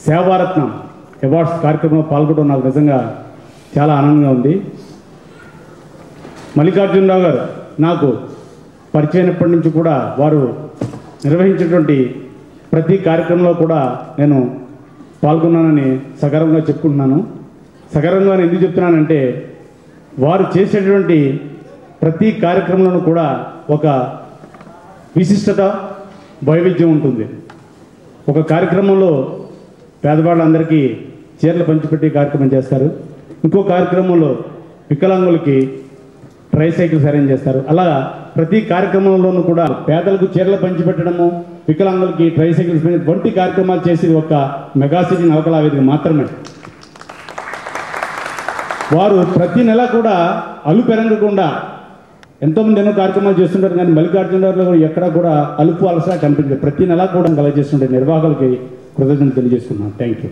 సేవారత్నం awards కార్యక్రమంలో పాల్గొనడం నాకు నిజంగా చాలా ఆనందంగా ఉంది. మల్లికార్జునరావు గారు నాకు పరిచయమైనప్పటి నుంచి కూడా వారు నిర్వహించినటువంటి ప్రతి కార్యక్రమంలో కూడా నేను పాల్గొన్నానని సగర్వంగా చెప్పుకుంటున్నాను. సగర్వంగా ఎందుకు చెప్తున్నానంటే వారు చేసేటువంటి ప్రతి కార్యక్రమంలోనూ కూడా ఒక విశిష్టత, వైవిధ్యం ఉంటుంది. ఒక కార్యక్రమంలో పేదవాళ్ళందరికీ చీరలు పంచిపెట్టే కార్యక్రమం చేస్తారు. ఇంకో కార్యక్రమంలో వికలాంగులకి ట్రైసైకిల్స్ అరేంజ్ చేస్తారు. అలా ప్రతి కార్యక్రమంలోనూ కూడా పేదలకు చీరలు పంచిపెట్టడము, వికలాంగులకి ట్రైసైకిల్స్ వంటి కార్యక్రమాలు చేసేది ఒక మెగాసిటీ నవకళా వేదిక మాత్రమే. వారు ప్రతి నెల కూడా అలుపెరగకుండా ఎంతోమంది ఎన్నో కార్యక్రమాలు చేస్తుంటారు, కానీ మల్లికార్జునరావు ఎక్కడా కూడా అలుపు అలసా కనిపించదు. ప్రతి నెల కూడా కలగజేస్తుంటే నిర్వాహకులకి కృతజ్ఞతలు తెలియజేస్తున్నాను. Thank you.